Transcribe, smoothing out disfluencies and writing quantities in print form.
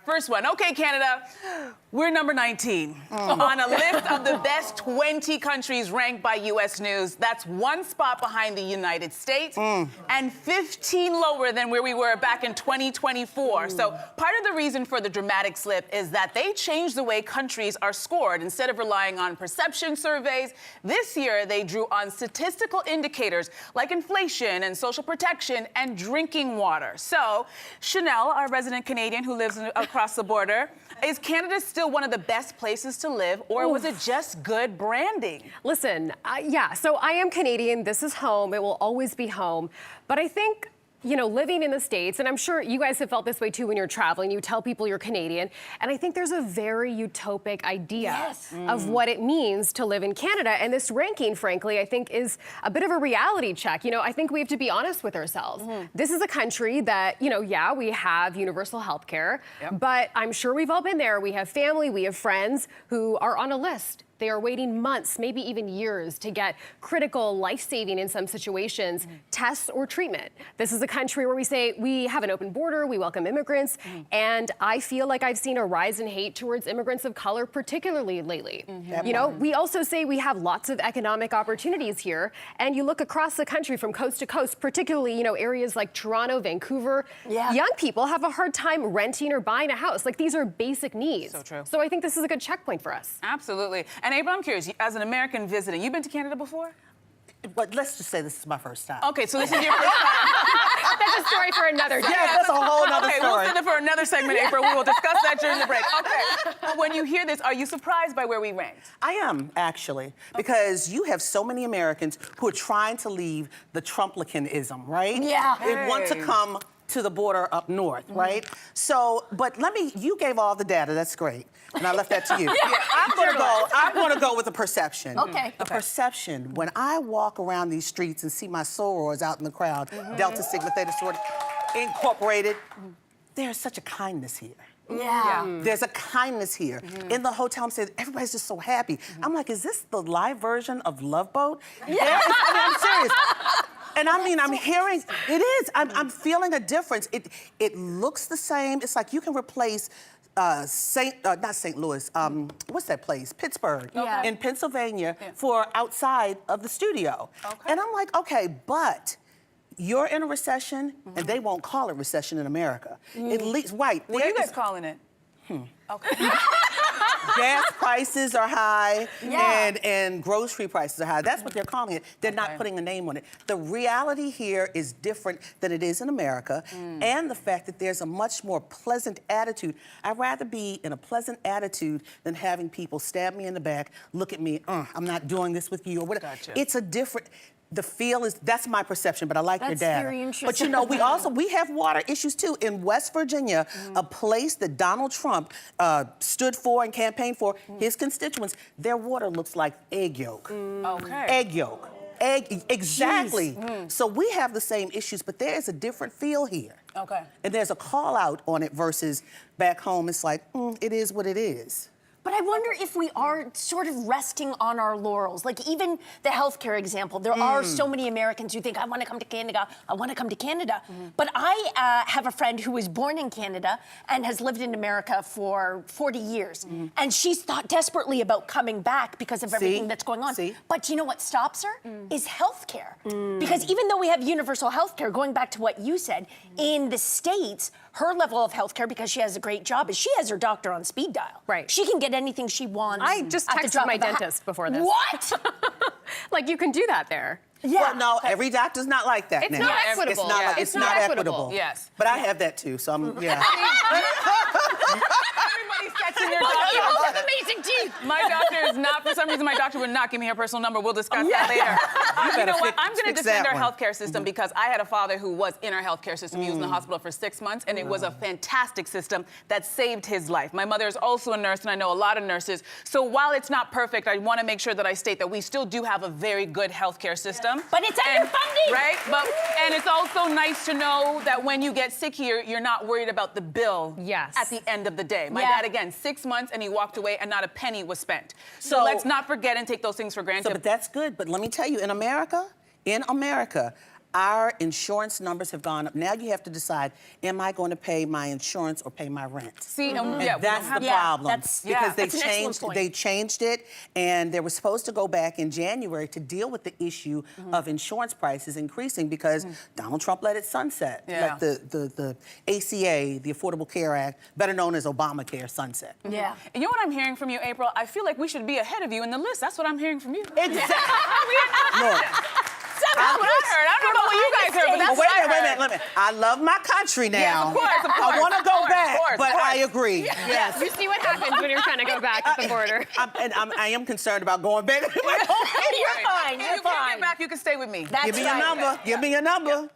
First one. Okay, Canada, we're number 19 on a list of the best 20 countries ranked by U.S. News. That's one spot behind the United States and 15 lower than where we were back in 2024. So part of the reason for the dramatic slip is that they changed the way countries are scored. Instead of relying on perception surveys, this year they drew on statistical indicators like inflation and social protection and drinking water. So, Shanelle, our resident Canadian who lives across the border, is Canada still one of the best places to live, or was it just good branding? Listen, yeah, so I am Canadian. This is home. It will always be home. But I think, you know, living in the States, and I'm sure you guys have felt this way too when you're traveling, you tell people you're Canadian, and I think there's a very utopic idea of what it means to live in Canada. And this ranking, frankly, I think is a bit of a reality check. You know, I think we have to be honest with ourselves. This is a country that, you know, yeah, we have universal health care, but I'm sure we've all been there. We have family, we have friends who are on a list. They are waiting months, maybe even years, to get critical, life-saving, in some situations, tests or treatment. This is a country where we say we have an open border, we welcome immigrants, and I feel like I've seen a rise in hate towards immigrants of color, particularly lately. You know, we also say we have lots of economic opportunities here, and you look across the country from coast to coast, particularly, you know, areas like Toronto, Vancouver, young people have a hard time renting or buying a house. Like, these are basic needs. So true. So I think this is a good checkpoint for us. Absolutely. And April, I'm curious, as an American visiting, you've been to Canada before? But let's just say this is my first time. Okay, so this is your first time. That's a story for another day. Yeah, that's a whole other Okay, story. we'll send it for another segment, April. We will discuss that during the break. Okay. But when you hear this, are you surprised by where we ranked? I am, actually, because you have so many Americans who are trying to leave the Trumplicanism, right? Yeah. They want to come to the border up north, right? So, but you gave all the data, that's great. And I left that to you. I'm gonna go with the perception. Okay. The perception, when I walk around these streets and see my sorors out in the crowd, Delta Sigma Theta Sorority Incorporated, there's such a kindness here. There's a kindness here. In the hotel, I'm saying, everybody's just so happy. I'm like, is this the live version of Love Boat? I'm serious. And I mean, I'm hearing, it is, I'm feeling a difference. It looks the same. It's like you can replace not St. Louis, what's that place? Pittsburgh in Pennsylvania for outside of the studio. And I'm like, okay, but you're in a recession and they won't call it recession in America. At least, right. What are you guys calling it? Okay. Gas prices are high and grocery prices are high. That's what they're calling it. They're not putting a name on it. The reality here is different than it is in America, and the fact that there's a much more pleasant attitude. I'd rather be in a pleasant attitude than having people stab me in the back, look at me, I'm not doing this with you, or whatever. It's a different... The feel is, that's my perception, but I like your data. That's very interesting. But you know, we have water issues too. In West Virginia, a place that Donald Trump stood for and campaigned for, his constituents, their water looks like egg yolk. Egg yolk. Exactly. So we have the same issues, but there is a different feel here. And there's a call out on it versus back home, it's like, it is what it is. But I wonder if we are sort of resting on our laurels. Like, even the healthcare example, there are so many Americans who think, I want to come to Canada, I want to come to Canada. But I have a friend who was born in Canada and has lived in America for 40 years. And she's thought desperately about coming back because of everything that's going on. But you know what stops her? Is healthcare. Because even though we have universal healthcare, going back to what you said, in the States, her level of healthcare, because she has a great job, is she has her doctor on speed dial. Right. She can get anything she wants. I just texted my dentist before this. What? Like, you can do that there. Well, no, every doctor's not like that It's now. not equitable. It's not equitable. Yes. But I have that too, so I'm, Everybody sets in their doctor. You have amazing teeth. My doctor is not, for some reason, my doctor would not give me her personal number. We'll discuss that later. You know what? I'm going to defend our healthcare system because I had a father who was in our healthcare system. He was in the hospital for 6 months, and it was a fantastic system that saved his life. My mother is also a nurse, and I know a lot of nurses. So while it's not perfect, I want to make sure that I state that we still do have a very good healthcare system. But it's underfunded. Right? And it's also nice to know that when you get sick here, you're not worried about the bill at the end of the day. My dad, again, 6 months, and he walked away, and not a penny was spent. So let's not forget and take those things for granted. But that's good. But let me tell you, in America, our insurance numbers have gone up. Now you have to decide, am I going to pay my insurance or pay my rent? See, And yeah, we that's don't have the that. problem. That's- because that's an excellent point. they changed it, and they were supposed to go back in January to deal with the issue of insurance prices increasing because Donald Trump let it sunset. Yeah. Let the ACA, the Affordable Care Act, better known as Obamacare, sunset. Yeah. And you know what I'm hearing from you, April? I feel like we should be ahead of you in the list. That's what I'm hearing from you. Exactly. We're not. Look, That's what I heard. I don't know what you guys heard, but that's wait what I a minute, heard. wait a minute. I love my country now. Yes, of course, of course. I want to go back, Of course, but of course. I agree. Yes. You see what happens when you're trying to go back at the border. I am concerned about going back. You're fine. If You're you can't fine. get back, you can stay with me. That's Give me right. your number. Give me your number.